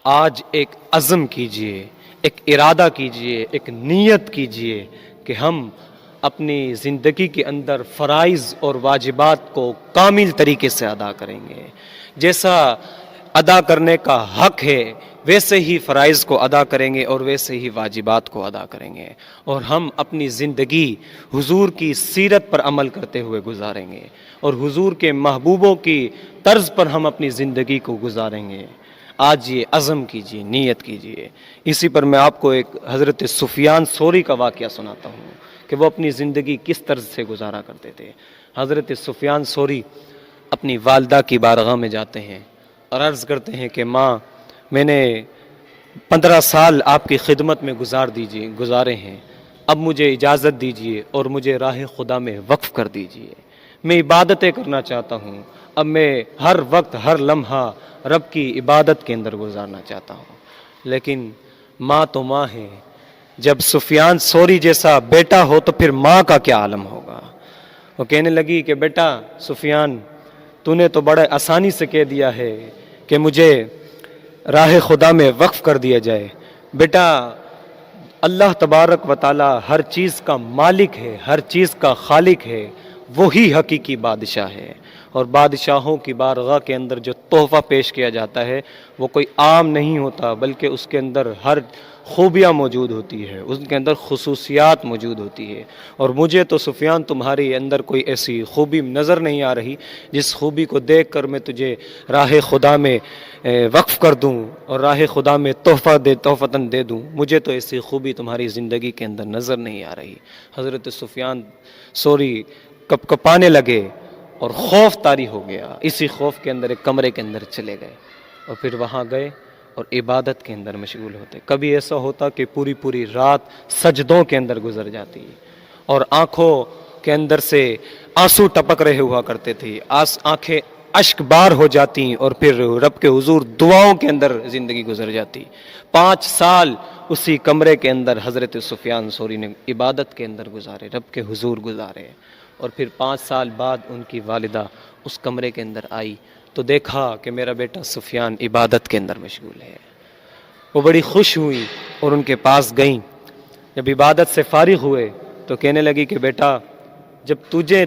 آج ایک عزم کیجئے، ایک ارادہ کیجئے، ایک نیت کیجئے کہ ہم اپنی زندگی کے اندر فرائض اور واجبات کو کامل طریقے سے ادا کریں گے۔ جیسا ادا کرنے کا حق ہے ویسے ہی فرائض کو ادا کریں گے اور ویسے ہی واجبات کو ادا کریں گے، اور ہم اپنی زندگی حضور کی سیرت پر عمل کرتے ہوئے گزاریں گے، اور حضور کے محبوبوں کی طرز پر ہم اپنی زندگی کو گزاریں گے۔ آج یہ عزم کیجئے، نیت کیجئے۔ اسی پر میں آپ کو ایک حضرت سفیان ثوری کا واقعہ سناتا ہوں کہ وہ اپنی زندگی کس طرز سے گزارا کرتے تھے۔ حضرت سفیان ثوری اپنی والدہ کی بارگاہ میں جاتے ہیں اور عرض کرتے ہیں کہ ماں، میں نے 15 سال آپ کی خدمت میں گزارے ہیں، اب مجھے اجازت دیجیے اور مجھے راہ خدا میں وقف کر دیجیے۔ میں عبادتیں کرنا چاہتا ہوں، اب میں ہر وقت ہر لمحہ رب کی عبادت کے اندر گزارنا چاہتا ہوں۔ لیکن ماں تو ماں ہے، جب سفیان ثوری جیسا بیٹا ہو تو پھر ماں کا کیا عالم ہوگا۔ وہ کہنے لگی کہ بیٹا سفیان، تو نے تو بڑے آسانی سے کہہ دیا ہے کہ مجھے راہ خدا میں وقف کر دیا جائے۔ بیٹا، اللہ تبارک و تعالی ہر چیز کا مالک ہے، ہر چیز کا خالق ہے، وہی حقیقی بادشاہ ہے، اور بادشاہوں کی بارگاہ کے اندر جو تحفہ پیش کیا جاتا ہے وہ کوئی عام نہیں ہوتا، بلکہ اس کے اندر ہر خوبیاں موجود ہوتی ہے، اس کے اندر خصوصیات موجود ہوتی ہے۔ اور مجھے تو سفیان تمہاری اندر کوئی ایسی خوبی نظر نہیں آ رہی جس خوبی کو دیکھ کر میں تجھے راہ خدا میں وقف کر دوں اور راہ خدا میں تحفتاً دے دوں۔ مجھے تو ایسی خوبی تمہاری زندگی کے اندر نظر نہیں آ رہی۔ حضرت سفیان ثوری کپ کپانے لگے اور خوف طاری ہو گیا۔ اسی خوف کے اندر ایک کمرے کے اندر چلے گئے اور پھر وہاں گئے اور عبادت کے اندر مشغول ہوتے۔ کبھی ایسا ہوتا کہ پوری پوری رات سجدوں کے اندر گزر جاتی اور آنکھوں کے اندر سے آنسو ٹپک رہے ہوا کرتے تھے، آنکھیں اشک بار ہو جاتی اور پھر رب کے حضور دعاؤں کے اندر زندگی گزر جاتی۔ 5 سال اسی کمرے کے اندر حضرت سفیان ثوری نے عبادت کے اندر گزارے، رب کے حضور گزارے، اور پھر 5 سال بعد ان کی والدہ اس کمرے کے اندر آئی تو دیکھا کہ میرا بیٹا سفیان عبادت کے اندر مشغول ہے۔ وہ بڑی خوش ہوئی اور ان کے پاس گئیں۔ جب عبادت سے فارغ ہوئے تو کہنے لگی کہ بیٹا، جب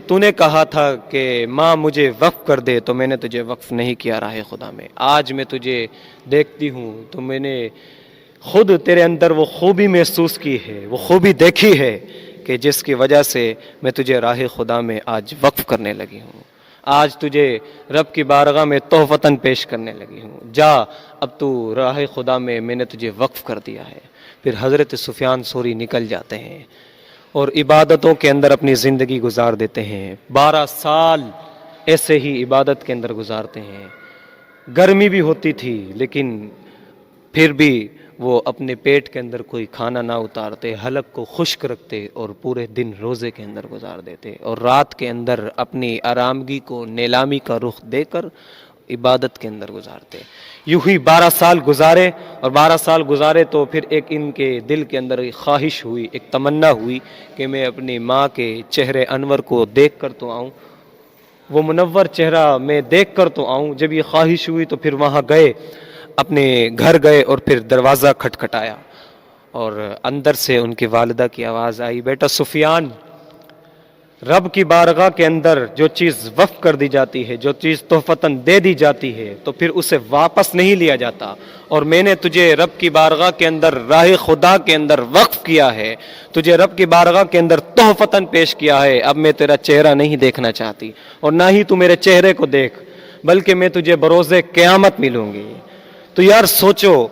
تو نے کہا تھا کہ ماں مجھے وقف کر دے تو میں نے تجھے وقف نہیں کیا راہ خدا میں۔ آج میں تجھے دیکھتی ہوں تو میں نے خود تیرے اندر وہ خوبی محسوس کی ہے، وہ خوبی دیکھی ہے کہ جس کی وجہ سے میں تجھے راہ خدا میں آج وقف کرنے لگی ہوں، آج تجھے رب کی بارگاہ میں تحفتاً پیش کرنے لگی ہوں۔ جا، اب تو راہ خدا میں نے تجھے وقف کر دیا ہے۔ پھر حضرت سفیان ثوری نکل جاتے ہیں اور عبادتوں کے اندر اپنی زندگی گزار دیتے ہیں۔ 12 سال ایسے ہی عبادت کے اندر گزارتے ہیں۔ گرمی بھی ہوتی تھی لیکن پھر بھی وہ اپنے پیٹ کے اندر کوئی کھانا نہ اتارتے، حلق کو خشک رکھتے اور پورے دن روزے کے اندر گزار دیتے، اور رات کے اندر اپنی آرامگی کو نیلامی کا رخ دے کر عبادت کے اندر گزارتے۔ یوں ہی 12 سال گزارے، اور 12 سال گزارے تو پھر ایک ان کے دل کے اندر ایک خواہش ہوئی، ایک تمنا ہوئی کہ میں اپنی ماں کے چہرے انور کو دیکھ کر تو آؤں، وہ منور چہرہ میں دیکھ کر تو آؤں۔ جب یہ خواہش ہوئی تو پھر وہاں گئے، اپنے گھر گئے اور پھر دروازہ کھٹکھٹایا اور اندر سے ان کی والدہ کی آواز آئی، بیٹا سفیان، رب کی بارگاہ کے اندر جو چیز وقف کر دی جاتی ہے، جو چیز تحفتاً دے دی جاتی ہے تو پھر اسے واپس نہیں لیا جاتا، اور میں نے تجھے رب کی بارگاہ کے اندر راہ خدا کے اندر وقف کیا ہے، تجھے رب کی بارگاہ کے اندر تحفتاً پیش کیا ہے۔ اب میں تیرا چہرہ نہیں دیکھنا چاہتی، اور نہ ہی تو میرے چہرے کو دیکھ، بلکہ میں تجھے بروز قیامت ملوں گی۔ تو یار سوچو،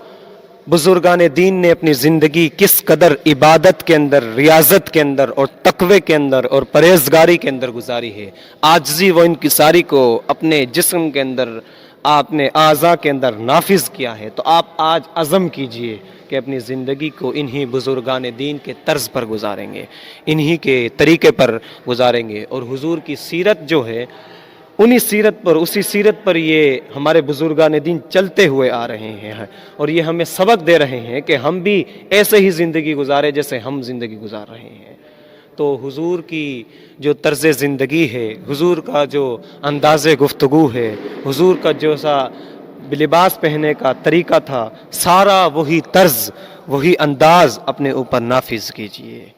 بزرگان دین نے اپنی زندگی کس قدر عبادت کے اندر، ریاضت کے اندر اور تقوی کے اندر اور پرہیزگاری کے اندر گزاری ہے۔ عاجزی و انکساری کو اپنے جسم کے اندر، اپنے اعضاء کے اندر نافذ کیا ہے۔ تو آپ آج عزم کیجئے کہ اپنی زندگی کو انہی بزرگان دین کے طرز پر گزاریں گے، انہی کے طریقے پر گزاریں گے، اور حضور کی سیرت جو ہے انہی سیرت پر، اسی سیرت پر یہ ہمارے بزرگان دین چلتے ہوئے آ رہے ہیں، اور یہ ہمیں سبق دے رہے ہیں کہ ہم بھی ایسے ہی زندگی گزارے جیسے ہم زندگی گزار رہے ہیں۔ تو حضور کی جو طرز زندگی ہے، حضور کا جو انداز گفتگو ہے، حضور کا جو سا لباس پہننے کا طریقہ تھا، سارا وہی طرز وہی انداز اپنے اوپر نافذ کیجئے۔